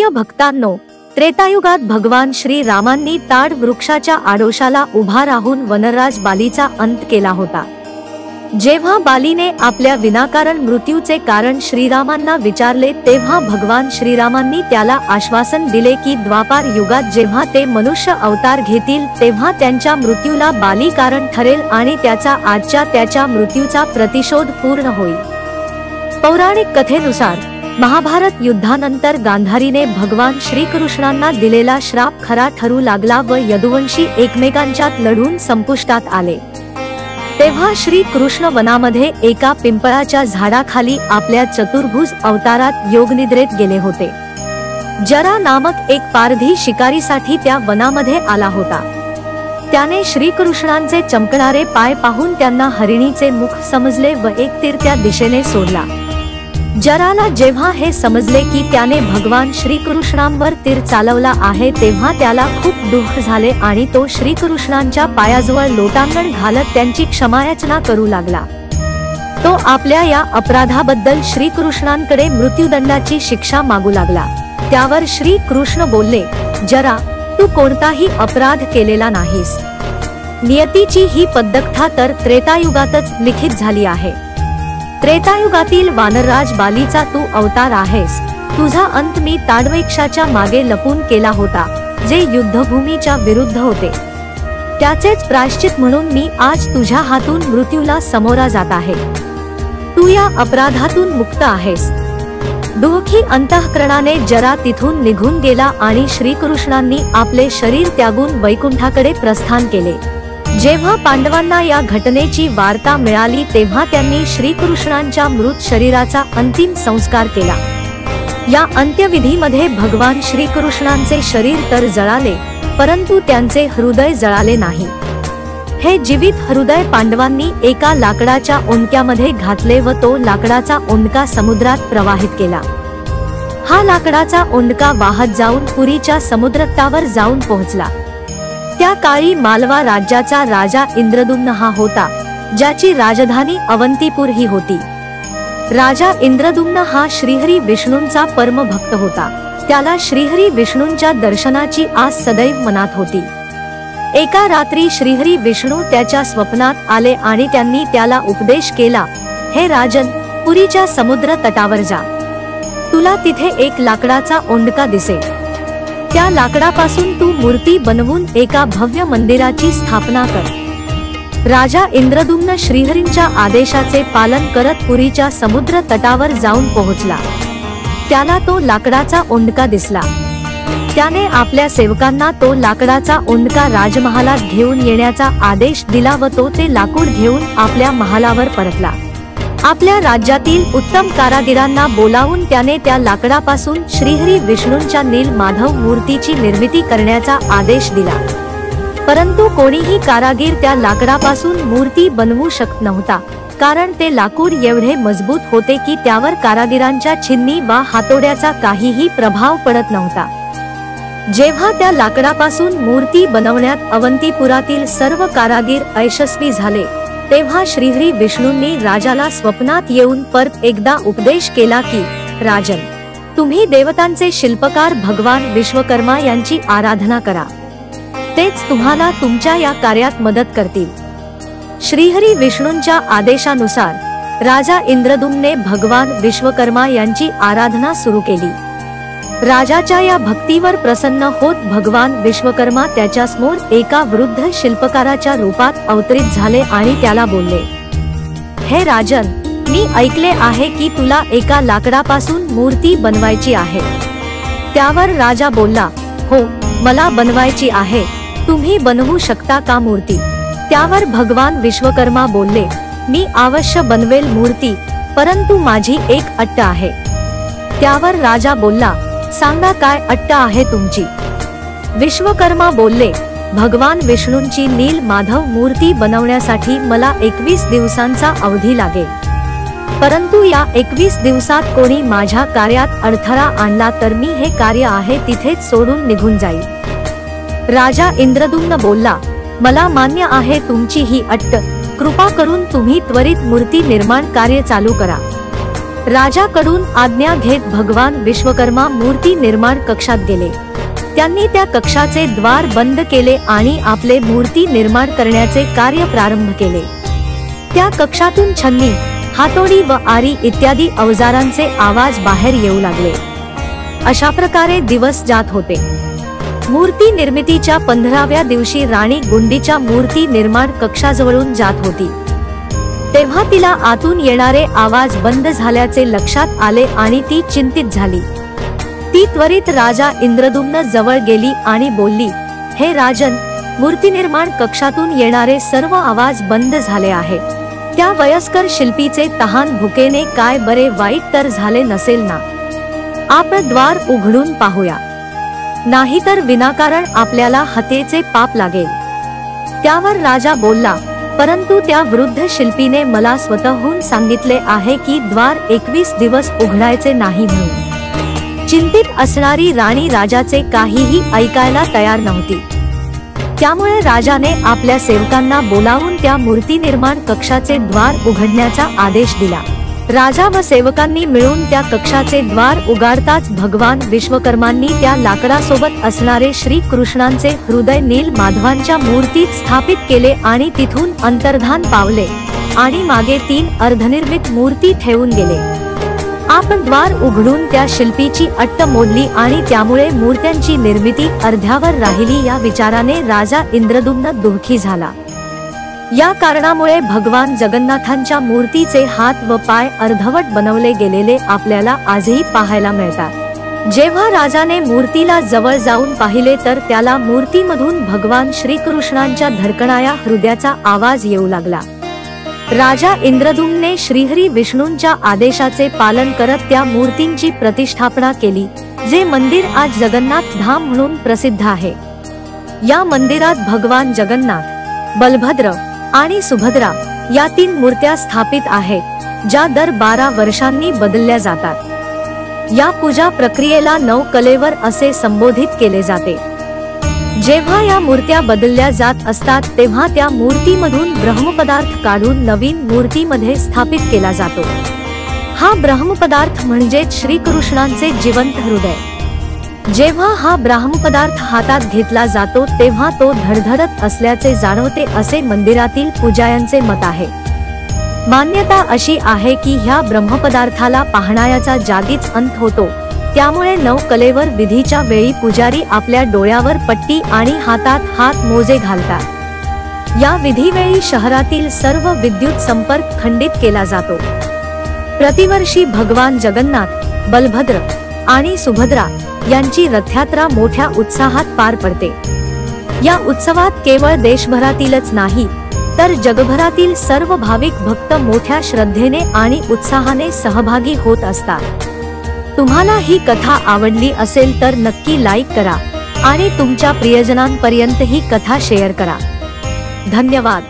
प्रिय भक्तांनो, त्रेतायुगात भगवान श्री रामांनी ताड वृक्षाच्या आडोशाला उभा राहून वनराज बालीचा अंत केला होता। जेव्हा बालीने आपल्या विनाकारण मृत्यूचे कारण श्रीरामांना विचारले तेव्हा भगवान श्रीरामांनी त्याला आश्वासन दिले की द्वापार युगात जेव्हा ते मनुष्य अवतार घेतील तेव्हा त्यांच्या मृत्यूला बाली कारण ठरेल आणि त्याच्या मृत्यूचा प्रतिशोध पूर्ण होईल। पौराणिक कथेनुसार महाभारत युद्धानंतर गांधारीने भगवान श्रीकृष्णांना दिलेला श्राप खरा ठरू लागला व यदुवंशी एकमेकांच्यात लढून संपुष्टात आले। तेव्हा श्री कृष्ण वनामध्ये एका पिंपळाच्या झाडाखाली आपल्या चतुर्भुज अवतारात योगनिद्रेत गेले होते। जरा नामक एक पारधी शिकारीसाठी त्या वनामध्ये आला होता। त्याने श्रीकृष्णांचे चमकणारे पाय पाहून त्यांना हरिणीचे मुख समजले व एक तीर त्या दिशेने सोडला। जराला जेव्हा हे समजले की त्याने भगवान श्रीकृष्णांवर तीर चालवला आहे तेव्हा त्याला खूप दुःख झाले आणि तो श्रीकृष्णांच्या पायाजवळ लोटांगण घालत त्यांची क्षमायाचना करू लागला। तो आपल्या या अपराधाबद्दल श्रीकृष्णांकडे मृत्यूदंडाची शिक्षा मागू लागला। त्यावर श्रीकृष्ण बोलले, जरा, तू कोणताही अपराध केलेला नाहीस। नियतीची ही पद्धतथा तर त्रेतायुगातच लिखित झाली आहे। त्रेतायुगातील वानरराज बालीचा तू अवतार आहेस। तुझा अंत मी ताडवृक्षाच्या मागे लपून केला होता, जे युद्धभूमीच्या विरुद्ध होते। त्याचेच प्रायश्चित म्हणून मी आज तुझ्या हातून मृत्यूला समोरा जात आहे। तू या अपराधातून मुक्त आहेस। दुःखी अंतःकरणाने जरा तिथून निघून गेला आणि श्रीकृष्णांनी आपले शरीर त्यागून वैकुंठाकडे प्रस्थान केले। जेव्हा पांडवांना या घटनेची वार्ता मिळाली तेव्हा त्यांनी श्रीकृष्णांच्या मृत शरीराचा अंतिम संस्कार केला। या अंत्यविधीमध्ये भगवान श्रीकृष्णांचे शरीर तर जळाले, परंतु त्यांचे हृदय जळाले नाही। हे जीवित हृदय पांडवांनी एका लाकडाच्या ओंडक्यामध्ये घातले व तो लाकडाचा ओंडका समुद्रात प्रवाहित केला। हा लाकडाचा ओंडका वाहत जाऊन पुरीच्या समुद्रतटावर जाऊन पोहोचला। त्या काळी मालवा राज्याचा राजा इंद्रद्युम्न हा होता, ज्याची राजधानी अवंतीपूर ही होती। राजा इंद्रद्युम्न हा श्रीहरी विष्णूंचा परम भक्त होता। त्याला श्रीहरी विष्णूंच्या दर्शनाची आस सदैव मनात होती। एका रात्री श्रीहरी विष्णू त्याच्या स्वप्नात आले आणि त्यांनी त्याला उपदेश केला, हे राजन, पुरीच्या समुद्र तटावर जा। तुला तिथे एक लाकडाचा ओंडका दिसेल। त्या लाकडापासून तू मूर्ती बनवून एका भव्य मंदिराची स्थापना कर। राजा इंद्रद्युम्न श्रीहरींच्या आदेशाचे पालन करत पुरीच्या समुद्र तटावर जाऊन पोहोचला। त्याला तो लाकडाचा ओंडका दिसला। त्याने आपल्या सेवकांना तो लाकडाचा ओंडका राजमहालात घेऊन येण्याचा आदेश दिला व तो ते लाकूड घेऊन आपल्या महालावर परतला। आपल्या राज्यातील उत्तम कारागिरांना बोलावून त्याने त्या लाकडापासून श्रीहरी विष्णूंच्या नील माधव मूर्तीची निर्मिती करण्याचा आदेश दिला। परंतु कोणीही कारागीर त्या लाकडापासून मूर्ती बनवू शकत नव्हता, कारण ते लाकूड एवढे मजबूत होते की त्यावर कारागिरांच्या छिन्नी वा हातोड्याचा काहीही प्रभाव पडत नव्हता। जेव्हा त्या लाकडापासून मूर्ती बनवण्यात अवंतीपुरातील सर्व कारागीर अयशस्वी झाले तेव्हा श्रीहरी विष्णूंनी राजाला स्वप्नात येऊन परत एकदा उपदेश केला की, राजन, तुम्ही देवतांचे शिल्पकार भगवान विश्वकर्मा यांची आराधना करा। तेच तुम्हाला तुमच्या या कार्यात मदत करतील। श्रीहरी विष्णूंच्या आदेशानुसार राजा इंद्रद्युम्नने भगवान विश्वकर्मा यांची आराधना सुरू केली। राजाच्या या भक्तीवर प्रसन्न होत भगवान विश्वकर्मा त्याच्यासमोर एका वृद्ध शिल्पकाराच्या रूपात अवतरित झाले आणि त्याला बोलले, हे राजन, मी ऐकले आहे की तुला एका लाकडापासून मूर्ती बनवायची आहे। त्यावर राजा बोलला, हो, मला बनवायची आहे। तुम्ही बनवू शकता का मूर्ती? त्यावर भगवान विश्वकर्मा बोलले, मी अवश्य बनवेल मूर्ती, परंतु माझी एक अट आहे। त्यावर राजा बोलला, सांगा काय अट आहे तुमची? विश्वकर्मा बोलले, भगवान विष्णूंची नील माधव मूर्ती बनवण्यासाठी मला 21 दिवसांचा अवधी लागेल, परंतु या 21 दिवसात कोणी माझ्या कार्यात अडथळा आणला तर मी हे कार्य आहे तिथेच सोडून निघून जाईल। राजा इंद्रद्युम्न बोलला, मला मान्य आहे तुमची ही अट, कृपा करून तुम्ही त्वरित मूर्ती निर्माण कार्य चालू करा। राजाकडून आज्ञा घेत भगवान विश्वकर्मा मूर्ती निर्माण कक्षात गेले। त्यांनी त्या कक्षाचे द्वार बंद केले आणि आपले मूर्ती निर्माण करण्याचे कार्य प्रारंभ केले। त्या कक्षातून छन्नी, हातोडी व आरी इत्यादी अवजारांचे आवाज बाहेर येऊ लागले। अशा प्रकारे दिवस जात होते। मूर्ती निर्मितीच्या 15व्या दिवशी राणी गुंडीच्या मूर्ती निर्माण कक्षाजवळून जात होती। तेव्हा तिला आतून येणारे आवाज बंद झाल्याचे लक्षात आले आणि ती चिंतित झाली। ती त्वरित राजा इंद्रद्युम्न जवळ गेली आणि बोलली, हे राजन, मूर्तिनिर्माण कक्षातून येणारे सर्व आवाज बंद झाले आहेत। त्या वयस्कर शिल्पीचे तहान भुकेने काय बरे वाईट तर झाले नसेल ना? आपण द्वार उघडून पाहूया, नाहीतर विनाकारण आपल्याला हत्येचे पाप लागेल। त्यावर राजा बोलला, परंतु त्या वृद्ध शिल्पीने मला स्वतःहून सांगितले आहे की द्वार 21 दिवस उघडायचे नाही म्हणून। चिंतित असणारी राणी राजाचे काहीही ऐकायला तयार नव्हती। त्यामुळे राजाने आपल्या सेवकांना बोलावून त्या मूर्ती निर्माण कक्षाचे द्वार उघडण्याचा आदेश दिला। राजा व सेवकांनी मिळून त्या कक्षाचे द्वार उघडताच भगवान विश्वकर्मांनी त्या लाकडासोबत असणारे श्री कृष्णांचे हृदय नील माधवांच्या मूर्तीत स्थापित केले आणि तिथून अंतर्धान पावले आणि मागे 3 अर्धनिर्मित मूर्ती ठेवून गेले। आपण द्वार उघडून त्या शिल्पीची अट्ट मोडली आणि त्यामुळे मूर्त्यांची निर्मिती अर्ध्यावर राहिली या विचाराने राजा इंद्रद्युम्न दुःखी झाला। या कारणामुळे भगवान जगन्नाथांच्या मूर्तीचे हात व पाय अर्धवट बनवले गेलेले आपल्याला आजही पाहायला मिळतात। जेव्हा राजाने मूर्तीला जवळ जाऊन पाहिले तर त्याला मूर्तीमधून भगवान श्रीकृष्णांच्या धडकणाऱ्या हृदयाचा आवाज येऊ लागला। राजा इंद्रद्युम्ने श्रीहरी विष्णूंच्या आदेशाचे पालन करत त्या मूर्तींची प्रतिष्ठापना केली, जे मंदिर आज जगन्नाथ धाम म्हणून प्रसिद्ध आहे। या मंदिरात भगवान जगन्नाथ, बलभद्र आणि सुभद्रा या 3 मूर्त्या स्थापित आहेत, ज्या दर 12 वर्षांनी बदलल्या जातात। या पूजा प्रक्रियेला 9 कलेवर असे संबोधित केले जाते। जेव्हा या मूर्त्या बदलल्या जात असतात तेव्हा त्या मूर्तीमधून ब्रह्मपदार्थ काढून नवीन मूर्तीमध्ये स्थापित केला जातो। हा ब्रह्मपदार्थ म्हणजे श्रीकृष्णांचे जिवंत हृदय। जेव्हा हा ब्रह्मपदार्थ हातात घेतला जातो तेव्हा तो धडधडत असल्याचे जाणवते असे मंदिरातील पुजाऱ्यांचे मत आहे। मान्यता अशी आहे की ह्या ब्रह्मपदार्थाला पाहण्याचा जागीच अंत होतो। त्यामुळे 9 कलेवर विधीच्या वेळी पुजारी आपल्या डोळ्यावर पट्टी आणि हातात हात मोजे घालतात। या विधीवेळी शहरातील सर्व विद्युत संपर्क खंडित केला जातो। प्रतिवर्षी भगवान जगन्नाथ, बलभद्र आणि सुभद्रा यांची रथयात्रा मोठ्या उत्साहात पार पडते। या उत्सवात केवळ देशभरातीलच नाही तर जगभरातील सर्व भाविक भक्त मोठ्या श्रद्धेने आणि उत्साहाने सहभागी होत असतात। तुम्हाला ही कथा आवडली असेल तर नक्की लाईक करा आणि तुमच्या प्रियजनांपर्यंत ही कथा शेअर करा। धन्यवाद।